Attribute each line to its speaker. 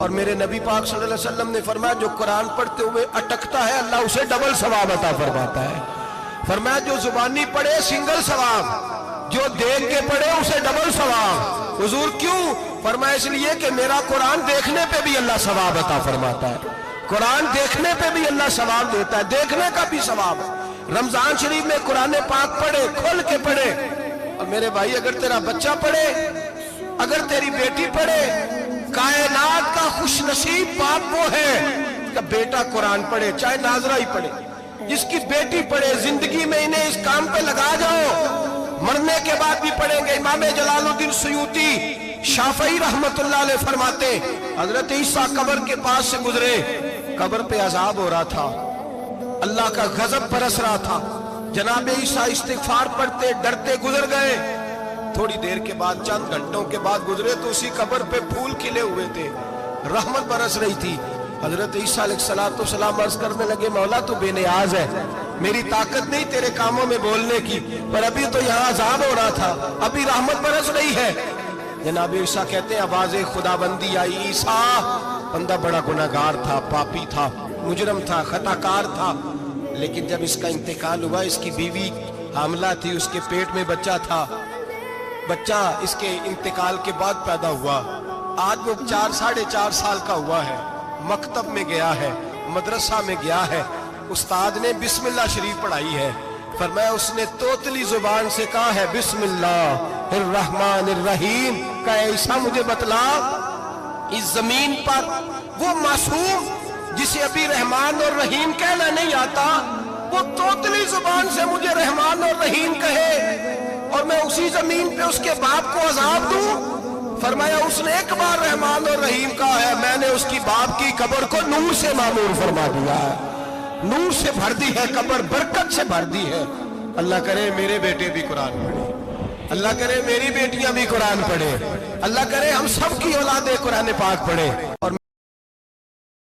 Speaker 1: اور میرے نبی پاک صلی اللہ علیہ وسلم نے فرمایا جو قرآن پڑھتے ہوئے اٹکتا ہے اللہ اسے ڈبل ثواب عطا فرماتا ہے۔ فرمایا جو زبانی پڑھے سنگل ثواب، جو دیکھ کے پڑھے اسے ڈبل ثواب۔ حضور کیوں؟ فرمایا اس لیے کہ میرا قرآن دیکھنے پہ بھی اللہ ثواب عطا فرماتا ہے، قرآن دیکھنے پہ بھی اللہ ثواب دیتا ہے، دیکھنے کا بھی ثواب ہے۔ رمضان شریف میں قرآن پاک پڑھے، کھول کے پڑھے۔ اور میرے بھائی اگر تیرا بچہ پڑھے، اگر تیری بیٹی پڑھے، کائنات کا خوش نصیب باپ وہ ہے کہ بیٹا قرآن پڑھے، چاہے ناظرہ ہی پڑھے، جس کی بیٹی پڑھے۔ زندگی میں انہیں اس کام پہ لگا جاؤ، مرنے کے بعد بھی پڑھیں گے۔ امام جلال الدین سیوطی شافعی رحمت اللہ علیہ فرماتے حضرت عیسیٰ قبر کے پاس سے گزرے، قبر پہ عذاب ہو رہا تھا، اللہ کا غضب برس رہا تھا، جناب عیسیٰ استغفار پڑھتے ڈرتے گزر گئے۔ تھوڑی دیر کے بعد، چند گھنٹوں کے بعد گزرے تو اسی قبر پہ پھول کھلے ہوئے تھے، رحمت برس رہی تھی۔ حضرت عیسیٰ علیہ السلام عرض کرنے لگے مولا تو بے نیاز ہے، میری طاقت نہیں تیرے کاموں میں بولنے کی، پر ابھی تو یہاں عذاب ہو رہا تھا، ابھی رحمت برس رہی ہے۔ جناب عیسیٰ کہتے ہیں آواز خدا بندی آئی، عیسیٰ بندہ بڑا گناہگار تھا، پاپی تھا، مجرم تھا، خطا کار تھا، لیکن جب اس کا انتقال ہوا، اس کی بیوی حاملہ تھی، اس کے پیٹ میں بچہ تھا، بچہ اس کے انتقال کے بعد پیدا ہوا۔ آج وہ 4.5 سال کا ہوا ہے، مکتب میں گیا ہے، مدرسہ میں گیا ہے، استاد نے بسم اللہ شریف پڑھائی ہے۔ فرمایا اس نے توتلی زبان سے کہا ہے بسم اللہ الرحمن الرحیم، کہ عیسیٰ مجھے بتلا اس زمین پر وہ معصوم جسے ابھی رحمان اور رحیم کہنا نہیں آتا، وہ توتلی زبان سے مجھے رحمان اور رحیم کہے اور میں اسی زمین پہ اس کے باپ کو عذاب دوں؟ فرمایا اس نے ایک بار رحمان اور رحیم کہا ہے، میں نے اس کی باپ کی قبر کو نور سے معمور فرما دیا ہے، نور سے بھر دی ہے قبر، برکت سے بھر دی ہے۔ اللہ کرے میرے بیٹے بھی قرآن پڑھے، اللہ کرے میری بیٹیاں بھی قرآن پڑھے، اللہ کرے ہم سب کی اولادیں قرآن پاک پڑھے۔ اور